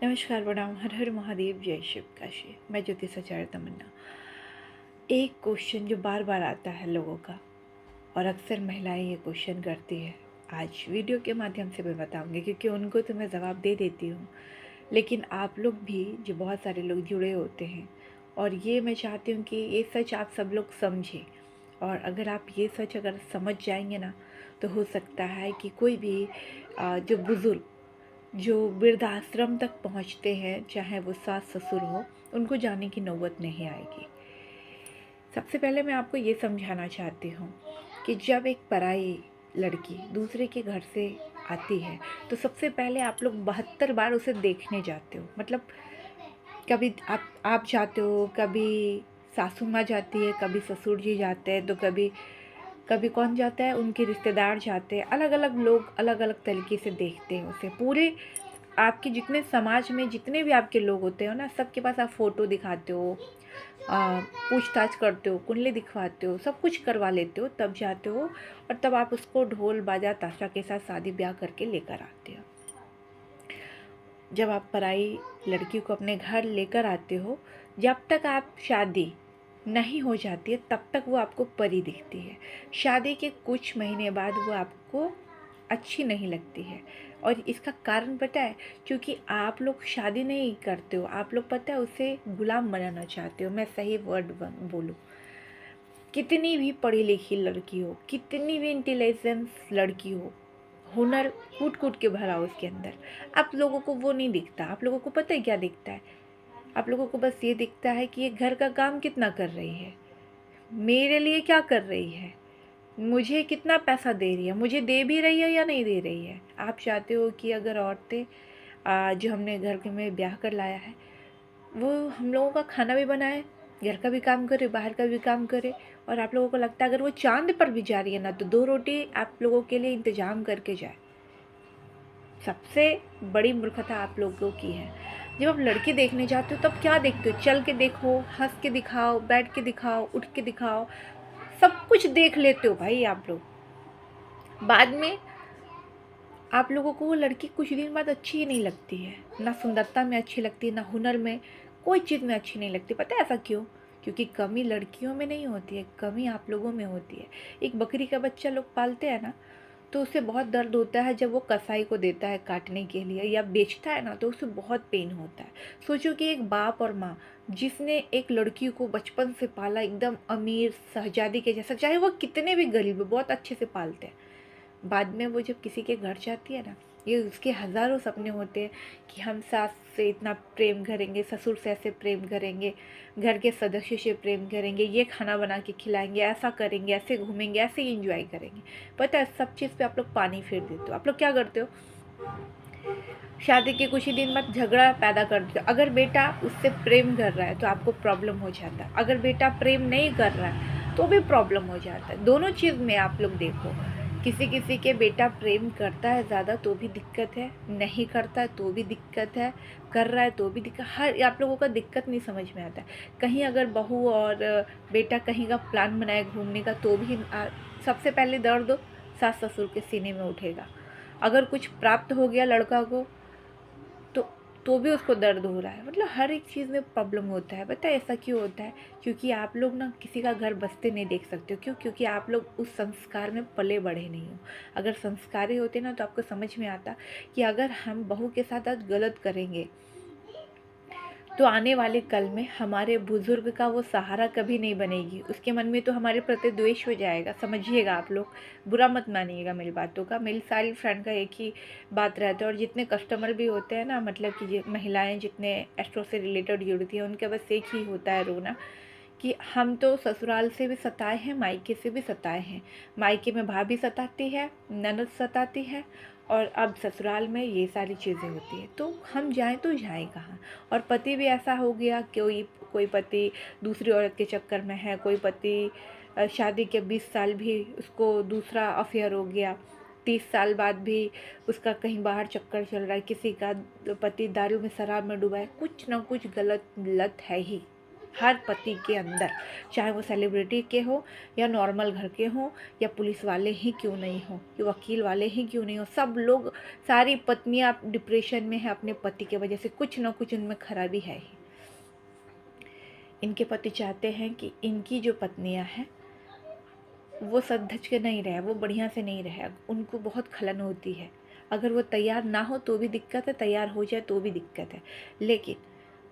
नमस्कार, प्रणाम, हर हर महादेव, जय शिव काशी। मैं ज्योति सचार तमन्ना। एक क्वेश्चन जो बार बार आता है लोगों का, और अक्सर महिलाएं ये क्वेश्चन करती है। आज वीडियो के माध्यम से मैं बताऊंगी, क्योंकि उनको तो मैं जवाब दे देती हूँ, लेकिन आप लोग भी, जो बहुत सारे लोग जुड़े होते हैं, और ये मैं चाहती हूँ कि ये सच आप सब लोग समझें। और अगर आप ये सच अगर समझ जाएंगे ना, तो हो सकता है कि कोई भी जो बुज़ुर्ग जो वृद्धाश्रम तक पहुंचते हैं, चाहे वो सास ससुर हो, उनको जाने की नौबत नहीं आएगी। सबसे पहले मैं आपको ये समझाना चाहती हूँ कि जब एक पराई लड़की दूसरे के घर से आती है, तो सबसे पहले आप लोग 72 बार उसे देखने जाते हो। मतलब कभी आप जाते हो, कभी सासू माँ जाती है, कभी ससुर जी जाते हैं, तो कभी कभी कौन जाता है, उनके रिश्तेदार जाते हैं। अलग अलग लोग अलग अलग तरीके से देखते हैं उसे। पूरे आपके जितने समाज में जितने भी आपके लोग होते हो ना, सबके पास आप फ़ोटो दिखाते हो, पूछताछ करते हो, कुंडली दिखवाते हो, सब कुछ करवा लेते हो, तब जाते हो। और तब आप उसको ढोल बाजा ताशा के साथ शादी ब्याह करके लेकर आते हो। जब आप पराई लड़की को अपने घर लेकर आते हो, जब तक आप शादी नहीं हो जाती है, तब तक वो आपको परी दिखती है। शादी के कुछ महीने बाद वो आपको अच्छी नहीं लगती है। और इसका कारण पता है, क्योंकि आप लोग शादी नहीं करते हो, आप लोग पता है उसे गुलाम बनाना चाहते हो। मैं सही वर्ड बोलूँ, कितनी भी पढ़ी लिखी लड़की हो, कितनी भी इंटेलिजेंस लड़की हो, हुनर कूट कूट के भरा हो उसके अंदर, आप लोगों को वो नहीं दिखता। आप लोगों को पता है क्या दिखता है? आप लोगों को बस ये दिखता है कि ये घर का काम कितना कर रही है, मेरे लिए क्या कर रही है, मुझे कितना पैसा दे रही है, मुझे दे भी रही है या नहीं दे रही है। आप चाहते हो कि अगर औरतें जो हमने घर के में ब्याह कर लाया है, वो हम लोगों का खाना भी बनाए, घर का भी काम करे, बाहर का भी काम करे। और आप लोगों को लगता है अगर वो चांद पर भी जा रही है ना, तो 2 रोटी आप लोगों के लिए इंतजाम करके जाए। सबसे बड़ी मूर्खता आप लोगों की है। जब आप लड़की देखने जाते हो, तब क्या देखते हो? चल के देखो, हंस के दिखाओ, बैठ के दिखाओ, उठ के दिखाओ, सब कुछ देख लेते हो भाई आप लोग। बाद में आप लोगों को वो लड़की कुछ दिन बाद अच्छी ही नहीं लगती है। ना सुंदरता में अच्छी लगती है, ना हुनर में, कोई चीज़ में अच्छी नहीं लगती। पता है ऐसा क्यों? क्योंकि कमी लड़कियों में नहीं होती है, कमी आप लोगों में होती है। एक बकरी का बच्चा लोग पालते हैं ना, तो उसे बहुत दर्द होता है जब वो कसाई को देता है काटने के लिए, या बेचता है ना, तो उसे बहुत पेन होता है। सोचो कि एक बाप और माँ जिसने एक लड़की को बचपन से पाला, एकदम अमीर शहजादी के जैसा, चाहे वो कितने भी गरीब हो, बहुत अच्छे से पालते हैं। बाद में वो जब किसी के घर जाती है ना, ये उसके हज़ारों सपने होते हैं कि हम सास से इतना प्रेम करेंगे, ससुर से ऐसे प्रेम करेंगे, घर के सदस्य से प्रेम करेंगे, ये खाना बना के खिलाएंगे, ऐसा करेंगे, ऐसे घूमेंगे, ऐसे इंजॉय करेंगे। पता है, सब चीज़ पे आप लोग पानी फेर देते हो। आप लोग क्या करते हो? शादी के कुछ ही दिन बाद झगड़ा पैदा कर देते हो। अगर बेटा उससे प्रेम कर रहा है तो आपको प्रॉब्लम हो जाता है, अगर बेटा प्रेम नहीं कर रहा है तो भी प्रॉब्लम हो जाता है। दोनों चीज़ में आप लोग देखो, किसी किसी के बेटा प्रेम करता है ज़्यादा तो भी दिक्कत है, नहीं करता है तो भी दिक्कत है, कर रहा है तो भी दिक्कत। हर आप लोगों का दिक्कत नहीं समझ में आता है। कहीं अगर बहू और बेटा कहीं का प्लान बनाए घूमने का, तो भी सबसे पहले दर्द सास ससुर के सीने में उठेगा। अगर कुछ प्राप्त हो गया लड़का को, तो तो भी उसको दर्द हो रहा है। मतलब हर एक चीज़ में प्रॉब्लम होता है। पता है ऐसा क्यों होता है? क्योंकि आप लोग ना किसी का घर बसते नहीं देख सकते हो। क्यों? क्योंकि आप लोग उस संस्कार में पले बढ़े नहीं हो। अगर संस्कारी होते ना, तो आपको समझ में आता कि अगर हम बहू के साथ आज गलत करेंगे, तो आने वाले कल में हमारे बुजुर्ग का वो सहारा कभी नहीं बनेगी। उसके मन में तो हमारे प्रति द्वेष हो जाएगा। समझिएगा आप लोग, बुरा मत मानिएगा मेरी बातों का। मेरी सारी फ्रेंड का एक ही बात रहता है, और जितने कस्टमर भी होते हैं ना, मतलब कि महिलाएं जितने एस्ट्रो से रिलेटेड जुड़ती हैं, उनका बस एक ही होता है रोना कि हम तो ससुराल से भी सताए हैं, मायके से भी सताए हैं। मायके में भाभी सताती है, ननद सताती है, और अब ससुराल में ये सारी चीज़ें होती हैं। तो हम जाएं तो जाएं कहाँ? और पति भी ऐसा हो गया, कोई कोई पति दूसरी औरत के चक्कर में है, कोई पति शादी के 20 साल भी उसको दूसरा अफेयर हो गया, 30 साल बाद भी उसका कहीं बाहर चक्कर चल रहा है, किसी का पति दारू में शराब में डूबा है। कुछ ना कुछ गलत लत है ही हर पति के अंदर, चाहे वो सेलिब्रिटी के हो या नॉर्मल घर के हों या पुलिस वाले ही क्यों नहीं हो या वकील वाले ही क्यों नहीं हो, सब लोग, सारी पत्नियां डिप्रेशन में है अपने पति के वजह से। कुछ ना कुछ उनमें खराबी है ही। इनके पति चाहते हैं कि इनकी जो पत्नियां हैं वो सधज के नहीं रहे, वो बढ़िया से नहीं रहे, उनको बहुत खलन होती है। अगर वो तैयार ना हो तो भी दिक्कत है, तैयार हो जाए तो भी दिक्कत है। लेकिन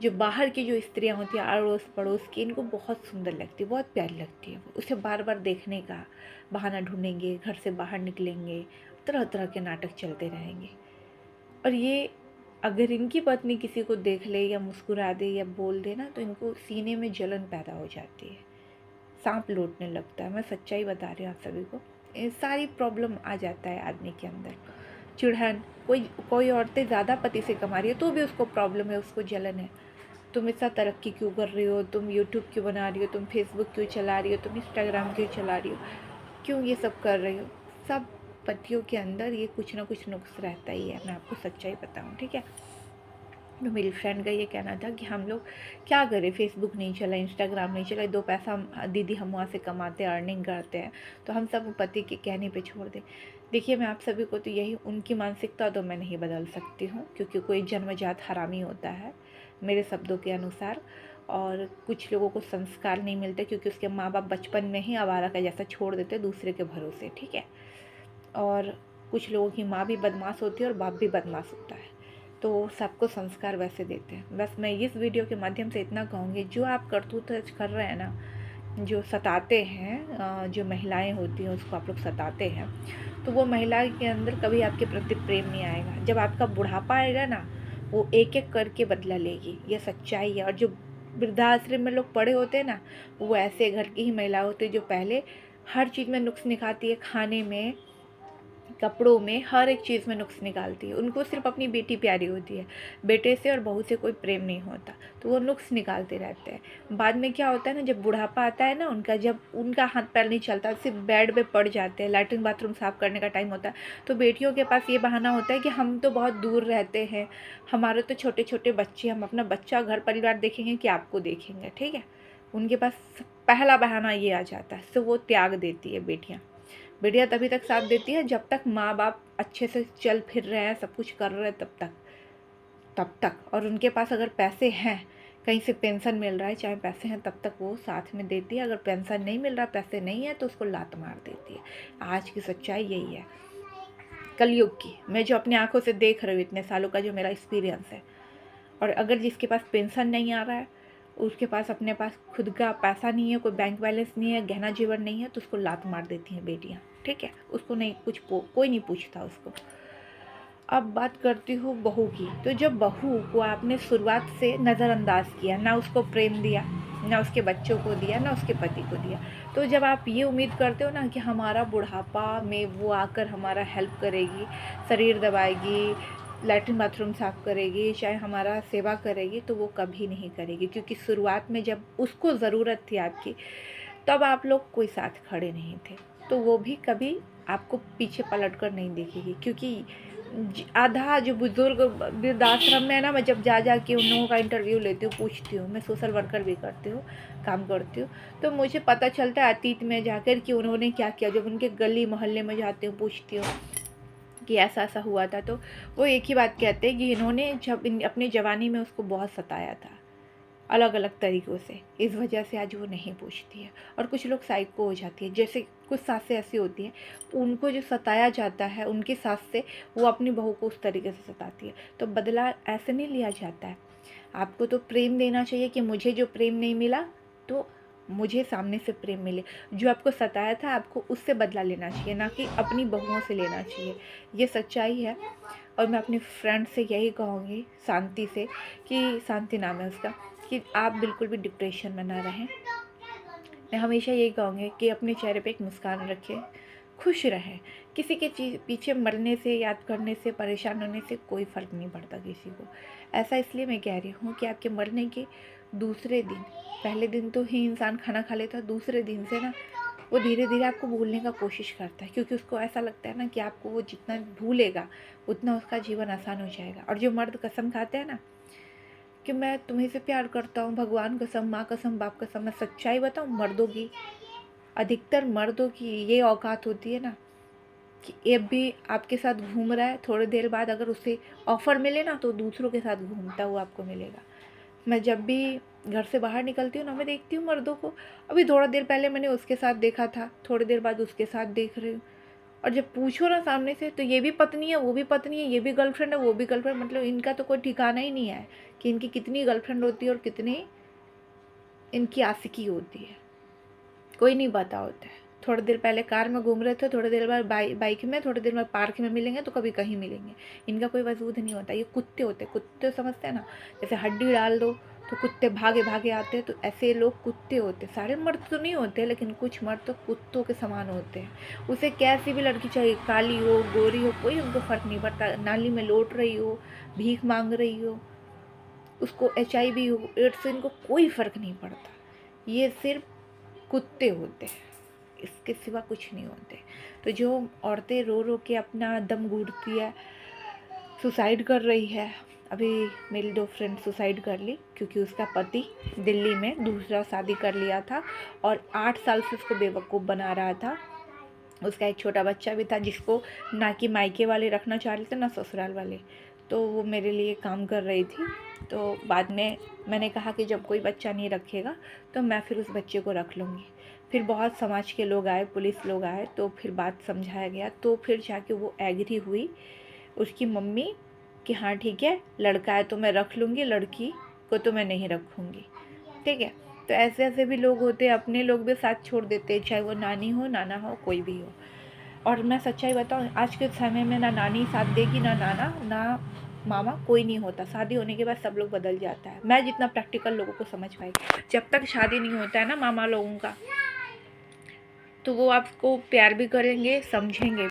जो बाहर की जो स्त्रियां होती हैं अड़ोस पड़ोस की, इनको बहुत सुंदर लगती है, बहुत प्यारी लगती है। वो उसे बार बार देखने का बहाना ढूंढेंगे, घर से बाहर निकलेंगे, तरह तरह के नाटक चलते रहेंगे। और ये अगर इनकी पत्नी किसी को देख ले या मुस्कुरा दे या बोल दे ना, तो इनको सीने में जलन पैदा हो जाती है, सांप लौटने लगता है। मैं सच्चाई बता रही हूँ आप सभी को। ये सारी प्रॉब्लम आ जाता है आदमी के अंदर। चिढ़न, कोई कोई औरतें ज़्यादा पति से कमा रही है तो भी उसको प्रॉब्लम है, उसको जलन है। तुम इतना तरक्की क्यों कर रही हो, तुम यूट्यूब क्यों बना रही हो, तुम फेसबुक क्यों चला रही हो, तुम इंस्टाग्राम क्यों चला रही हो, क्यों ये सब कर रही हो। सब पतियों के अंदर ये कुछ ना कुछ नुक्स रहता ही है, मैं आपको सच्चाई बताऊँ, ठीक है। तो मेरी फ्रेंड का ये कहना था कि हम लोग क्या करें, फेसबुक नहीं चला, इंस्टाग्राम नहीं चला, दो पैसा दीदी हम वहाँ से कमाते हैं, अर्निंग करते हैं, तो हम सब पति के कहने पे छोड़ दें। देखिए, मैं आप सभी को तो यही, उनकी मानसिकता तो मैं नहीं बदल सकती हूँ, क्योंकि कोई जन्मजात हरामी होता है मेरे शब्दों के अनुसार। और कुछ लोगों को संस्कार नहीं मिलते क्योंकि उसके माँ बाप बचपन में ही आवारा का जैसा छोड़ देते दूसरे के भरोसे, ठीक है। और कुछ लोगों की माँ भी बदमाश होती है और बाप भी बदमाश होता है, तो सबको संस्कार वैसे देते हैं। बस मैं इस वीडियो के माध्यम से इतना कहूँगी, जो आप करतूत कर रहे हैं ना, जो सताते हैं, जो महिलाएं होती हैं उसको आप लोग सताते हैं, तो वो महिला के अंदर कभी आपके प्रति प्रेम नहीं आएगा। जब आपका बुढ़ापा आएगा ना, वो एक एक करके बदला लेगी, ये सच्चाई है। और जो वृद्धाश्रम में लोग पड़े होते हैं ना, वो ऐसे घर की ही महिला होती है जो पहले हर चीज़ में नुक्स निकालती है, खाने में, कपड़ों में, हर एक चीज़ में नुक्स निकालती है। उनको सिर्फ अपनी बेटी प्यारी होती है, बेटे से और बहू से कोई प्रेम नहीं होता, तो वो नुक्स निकालते रहते हैं। बाद में क्या होता है ना, जब बुढ़ापा आता है ना उनका, जब उनका हाथ पैर नहीं चलता, सिर्फ बेड पे पड़ जाते हैं, लैट्रिन बाथरूम साफ़ करने का टाइम होता है, तो बेटियों के पास ये बहाना होता है कि हम तो बहुत दूर रहते हैं, हमारे तो छोटे छोटे बच्चे, हम अपना बच्चा घर परिवार देखेंगे कि आपको देखेंगे, ठीक है। उनके पास पहला बहाना ये आ जाता है, तो वो त्याग देती है बेटियाँ। बेटियाँ तभी तक साथ देती है जब तक माँ बाप अच्छे से चल फिर रहे हैं, सब कुछ कर रहे हैं, तब तक। और उनके पास अगर पैसे हैं, कहीं से पेंशन मिल रहा है, चाहे पैसे हैं, तब तक वो साथ में देती है। अगर पेंशन नहीं मिल रहा, पैसे नहीं है, तो उसको लात मार देती है। आज की सच्चाई यही है, कलयुग की, मैं जो अपनी आंखों से देख रही हूँ, इतने सालों का जो मेरा एक्सपीरियंस है। और अगर जिसके पास पेंशन नहीं आ रहा है, उसके पास अपने पास खुद का पैसा नहीं है, कोई बैंक बैलेंस नहीं है, गहना जेवर नहीं है, तो उसको लात मार देती हैं बेटियां, ठीक है। उसको नहीं कुछ कोई नहीं पूछता उसको। अब बात करती हूँ बहू की। तो जब बहू को आपने शुरुआत से नज़रअंदाज किया, ना उसको प्रेम दिया, ना उसके बच्चों को दिया, ना उसके पति को दिया, तो जब आप ये उम्मीद करते हो ना कि हमारा बुढ़ापा में वो आकर हमारा हेल्प करेगी, शरीर दबाएगी, लैट्रिन बाथरूम साफ़ करेगी, चाहे हमारा सेवा करेगी, तो वो कभी नहीं करेगी। क्योंकि शुरुआत में जब उसको ज़रूरत थी आपकी, तब आप लोग कोई साथ खड़े नहीं थे, तो वो भी कभी आपको पीछे पलट कर नहीं देखेगी। क्योंकि आधा जो बुज़ुर्ग वृद्धाश्रम में है ना, मैं जब जा के उन लोगों का इंटरव्यू लेती हूँ, पूछती हूँ, मैं सोशल वर्कर भी करती हूँ, काम करती हूँ, तो मुझे पता चलता है अतीत में जाकर कि उन्होंने क्या किया। जब उनके गली मोहल्ले में जाती हूँ, पूछती हूँ कि ऐसा ऐसा हुआ था, तो वो एक ही बात कहते हैं कि इन्होंने जब अपनी जवानी में उसको बहुत सताया था, अलग अलग तरीक़ों से, इस वजह से आज वो नहीं पूछती है। और कुछ लोग साइको हो जाती है, जैसे कुछ सासें ऐसी होती हैं, उनको जो सताया जाता है उनकी सास से, वो अपनी बहू को उस तरीके से सताती है। तो बदला ऐसे नहीं लिया जाता है। आपको तो प्रेम देना चाहिए कि मुझे जो प्रेम नहीं मिला, तो मुझे सामने से प्रेम मिले। जो आपको सताया था, आपको उससे बदला लेना चाहिए, ना कि अपनी बहुओं से लेना चाहिए। ये सच्चाई है। और मैं अपनी फ्रेंड से यही कहूँगी, शांति से, कि शांति नाम है उसका, कि आप बिल्कुल भी डिप्रेशन में ना रहें। मैं हमेशा यही कहूँगी कि अपने चेहरे पे एक मुस्कान रखें, खुश रहें। किसी के पीछे मरने से, याद करने से, परेशान होने से कोई फ़र्क नहीं पड़ता किसी को। ऐसा इसलिए मैं कह रही हूँ कि आपके मरने के दूसरे दिन, पहले दिन तो ही इंसान खाना खा लेता है, दूसरे दिन से ना वो धीरे धीरे आपको भूलने का कोशिश करता है, क्योंकि उसको ऐसा लगता है ना कि आपको वो जितना भूलेगा उतना उसका जीवन आसान हो जाएगा। और जो मर्द कसम खाते हैं ना कि मैं तुम्हें से प्यार करता हूँ, भगवान कसम, माँ कसम, बाप कसम। मैं सच्चाई बताऊँ, मर्दों की, अधिकतर मर्दों की ये औकात होती है ना कि ये भी आपके साथ घूम रहा है, थोड़ी देर बाद अगर उसे ऑफ़र मिले ना तो दूसरों के साथ घूमता हुआ आपको मिलेगा। मैं जब भी घर से बाहर निकलती हूँ ना, मैं देखती हूँ मर्दों को, अभी थोड़ा देर पहले मैंने उसके साथ देखा था, थोड़ी देर बाद उसके साथ देख रही हूँ। और जब पूछो ना सामने से तो ये भी पत्नी है, वो भी पत्नी है, ये भी गर्लफ्रेंड है, वो भी गर्लफ्रेंड। मतलब इनका तो कोई ठिकाना ही नहीं है कि इनकी कितनी गर्लफ्रेंड होती है और कितनी इनकी आशिकी होती है, कोई नहीं पता होता है। थोड़ी देर पहले कार में घूम रहे थे, थोड़ी देर बाद बाइक में, थोड़ी देर बाद पार्क में मिलेंगे तो कभी कहीं मिलेंगे। इनका कोई वजूद नहीं होता। ये कुत्ते होते, कुत्ते समझते हैं ना, जैसे हड्डी डाल दो तो कुत्ते भागे भागे आते हैं, तो ऐसे लोग कुत्ते होते। सारे मर्द तो नहीं होते, लेकिन कुछ मर्द तो कुत्तों के समान होते हैं। उसे कैसी भी लड़की चाहिए, काली हो, गोरी हो, कोई उनको फ़र्क नहीं पड़ता। नाली में लौट रही हो, भीख मांग रही हो, उसको HIV हो, एड्स हो, इनको कोई फ़र्क नहीं पड़ता। ये सिर्फ कुत्ते होते हैं, इसके सिवा कुछ नहीं होते। तो जो औरतें रो रो के अपना दम घुटती है, सुसाइड कर रही है, अभी मेरी 2 फ्रेंड सुसाइड कर ली क्योंकि उसका पति दिल्ली में दूसरा शादी कर लिया था और 8 साल से उसको बेवकूफ़ बना रहा था। उसका एक छोटा बच्चा भी था जिसको ना कि मायके वाले रखना चाह रहे थे ना ससुराल वाले। तो वो मेरे लिए काम कर रही थी। तो बाद में मैंने कहा कि जब कोई बच्चा नहीं रखेगा तो मैं फिर उस बच्चे को रख लूँगी। फिर बहुत समाज के लोग आए, पुलिस लोग आए, तो फिर बात समझाया गया, तो फिर जाके वो एग्री हुई उसकी मम्मी कि हाँ ठीक है, लड़का है तो मैं रख लूँगी, लड़की को तो मैं नहीं रखूँगी। ठीक है। तो ऐसे ऐसे भी लोग होते हैं, अपने लोग भी साथ छोड़ देते हैं, चाहे वो नानी हो, नाना हो, कोई भी हो। और मैं सच्चाई बताऊँ, आज के समय में ना नानी साथ देगी, ना नाना, ना मामा, कोई नहीं होता। शादी होने के बाद सब लोग बदल जाता है। मैं जितना प्रैक्टिकल लोगों को समझ पाई, जब तक शादी नहीं होता है ना मामा लोगों का, तो वो आपको प्यार भी करेंगे, समझेंगे।